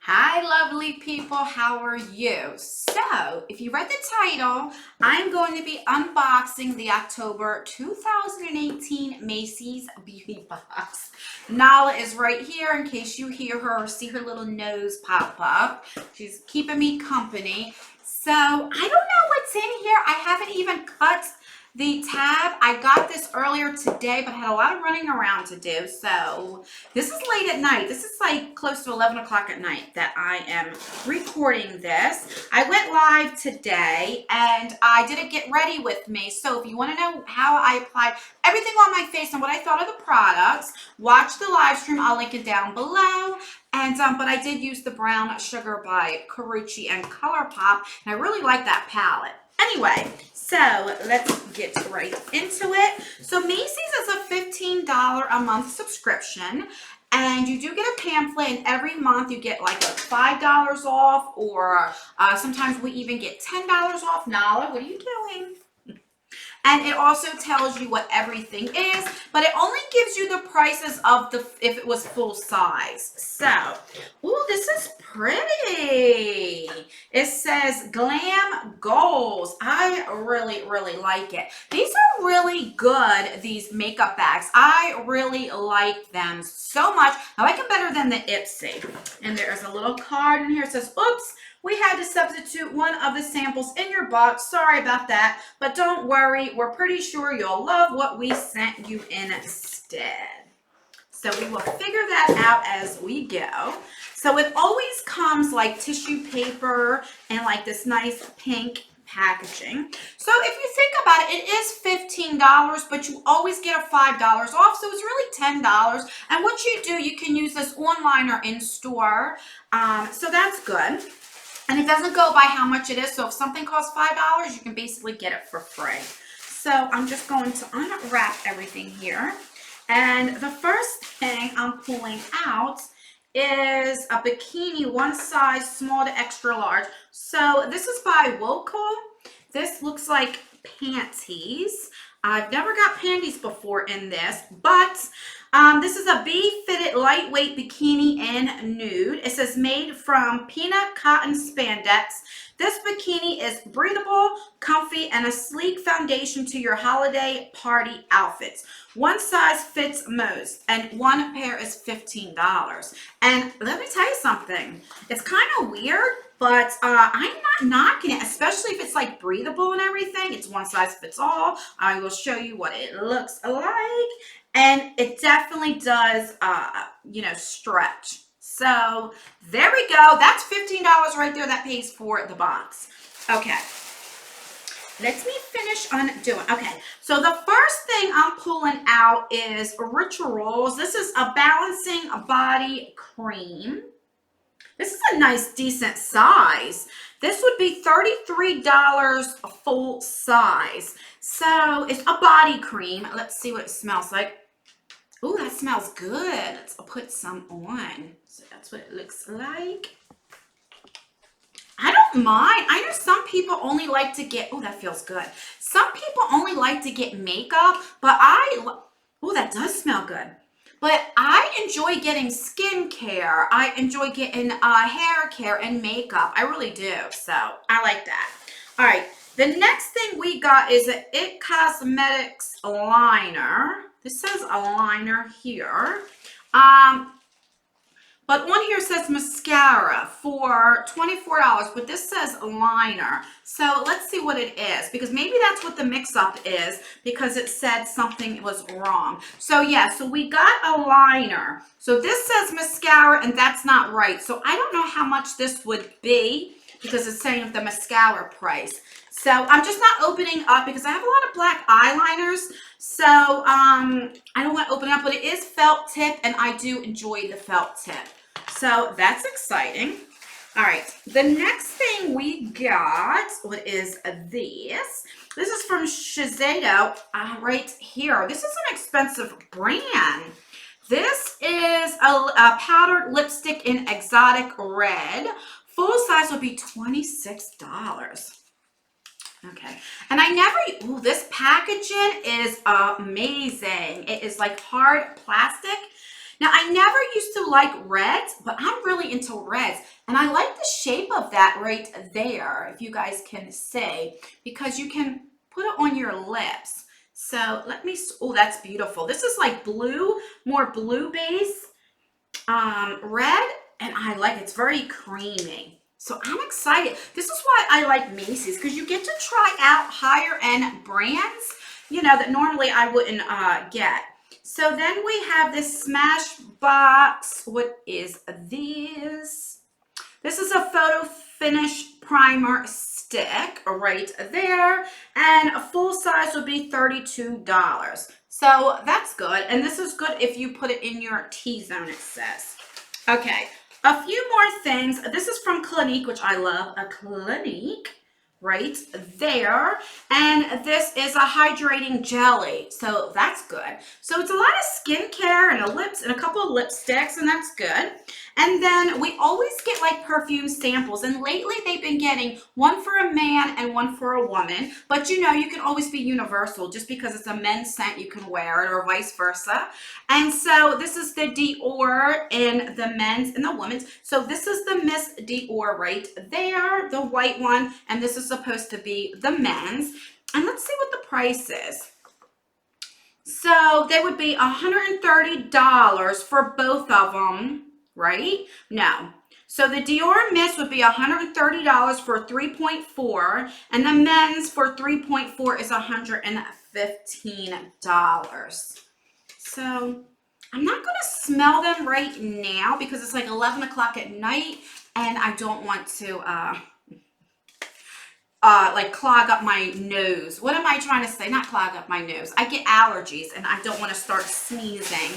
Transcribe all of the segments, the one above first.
Hi, lovely people. How are you? So, if you read the title, I'm going to be unboxing the October 2018 Macy's Beauty Box. Nala is right here in case you hear her or see her little nose pop up. She's keeping me company. So, I don't know what's in here. I haven't even cut the tab. I got this earlier today, but I had a lot of running around to do. So this is late at night. This is like close to 11 o'clock at night that I am recording this. I went live today and I did a get ready with me. So if you want to know how I applied everything on my face and what I thought of the products, watch the live stream. I'll link it down below. And but I did use the Brown Sugar by Carucci and ColourPop, and I really like that palette. Anyway, so let's get right into it. So Macy's is a $15 a month subscription, and you do get a pamphlet, and every month you get like a $5 off, or sometimes we even get $10 off. Nala, what are you doing? And it also tells you what everything is, but it only gives you the prices of the if it was full size. So, ooh, this is pretty. It says Glam Goals. I really, really like it. These are really good, these makeup bags. I really like them so much. I like them better than the Ipsy. And there's a little card in here. It says, oops, we had to substitute one of the samples in your box. Sorry about that, but don't worry. We're pretty sure you'll love what we sent you instead. So we will figure that out as we go. So it always comes like tissue paper and like this nice pink packaging. So if you think about it, it is $15, but you always get a $5 off. So it's really $10. And what you do, you can use this online or in store. So that's good. And it doesn't go by how much it is. So if something costs $5, you can basically get it for free. So I'm just going to unwrap everything here. And the first thing I'm pulling out is a bikini, one size small to extra large. So this is by Woco. This looks like panties. I've never got panties before in this, but this is a bee-fitted lightweight bikini in nude. It says made from peanut cotton spandex. This bikini is breathable, comfy, and a sleek foundation to your holiday party outfits. One size fits most, and one pair is $15. And let me tell you something. It's kind of weird, but I'm not knocking it, especially if it's like breathable and everything. It's one size fits all. I will show you what it looks like. And it definitely does, stretch. So there we go. That's $15 right there. That pays for the box. Okay. Let me finish undoing. Okay. So the first thing I'm pulling out is Rituals. This is a balancing body cream. This is a nice, decent size. This would be $33 full size. So it's a body cream. Let's see what it smells like. Oh, that smells good. Let's put some on. So that's what it looks like. I don't mind. I know some people only like to get, oh, that feels good. Some people only like to get makeup, but oh, that does smell good. But I enjoy getting skincare. I enjoy getting hair care and makeup. I really do. So I like that. All right. The next thing we got is an It Cosmetics liner. This says a liner here. But on here says mascara for $24, but this says liner. So let's see what it is, because maybe that's what the mix-up is, because it said something was wrong. So yeah, so we got a liner. So this says mascara, and that's not right. So I don't know how much this would be, because it's saying the mascara price. So I'm just not opening up because I have a lot of black eyeliners. So I don't want to open up, but it is felt tip, and I do enjoy the felt tip. So that's exciting. All right, the next thing we got, what is this? This is from Shiseido right here. This is an expensive brand. This is a powdered lipstick in exotic red. Full size would be $26. Okay, and I never, this packaging is amazing. It is like hard plastic. Now, I never used to like reds, but I'm really into reds. And I like the shape of that right there, if you guys can see, because you can put it on your lips. So let me, oh, that's beautiful. This is like blue, more blue base, red, and I like it's very creamy. So I'm excited. This is why I like Macy's, because you get to try out higher end brands, you know, that normally I wouldn't get. So then we have this Smashbox. What is this? This is a photo finish primer stick right there, and a full size would be $32. So that's good, and this is good if you put it in your T-zone, it says. Okay, a few more things. This is from Clinique, which I love, a Clinique right there, and this is a hydrating jelly, so that's good. So it's a lot of skincare and a lips and a couple of lipsticks, and that's good. And then we always get like perfume samples, and lately they've been getting one for a man and one for a woman, but you know, you can always be universal. Just because it's a men's scent, you can wear it, or vice versa. And so this is the Dior in the men's and the women's. So this is the Miss Dior right there, the white one, and this is supposed to be the men's. And let's see what the price is. So they would be $130 for both of them, right? No. So the Dior Miss would be $130 for 3.4, and the men's for 3.4 is $115. So I'm not going to smell them right now because it's like 11 o'clock at night, and I don't want to like clog up my nose. What am I trying to say? Not clog up my nose. I get allergies and I don't want to start sneezing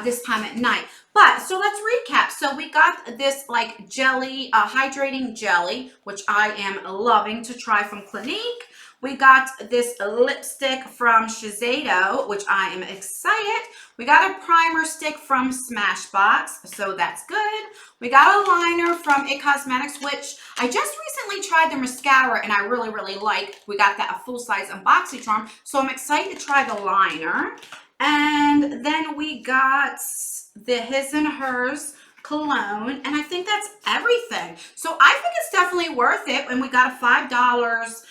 this time at night. But so let's recap. So we got this like jelly, hydrating jelly, which I am loving to try from Clinique. We got this lipstick from Shiseido, which I am excited. We got a primer stick from Smashbox, so that's good. We got a liner from It Cosmetics, which I just recently tried the mascara and I really, really like. We got that a full-size BoxyCharm, so I'm excited to try the liner. And then we got the His and Hers cologne, and I think that's everything. So I think it's definitely worth it, and we got a $5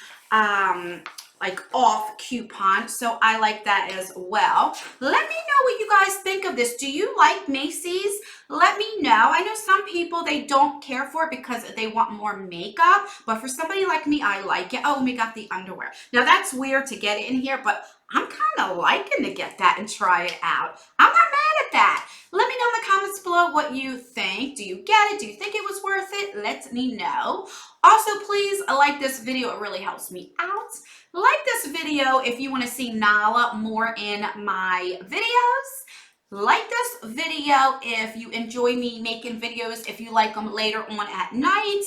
like off coupon, so I like that as well. Let me know what you guys think of this. Do you like Macy's? Let me know. I know some people, they don't care for it because they want more makeup, but for somebody like me, I like it. Oh, and we got the underwear. Now that's weird to get it in here, but I'm kind of liking to get that and try it out. I'm not mad at that. Let me know in the comments below what you think. Do you get it? Do you think it was worth it? Let me know. Also, please like this video. It really helps me out. Like this video if you want to see Nala more in my videos. Like this video if you enjoy me making videos, if you like them later on at night.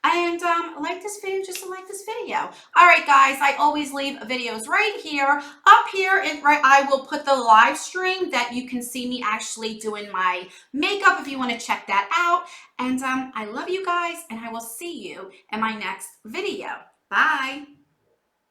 And like this video just to like this video. All right, guys, I always leave videos right here. Up here, and right, I will put the live stream that you can see me actually doing my makeup if you want to check that out. And I love you guys, and I will see you in my next video. Bye.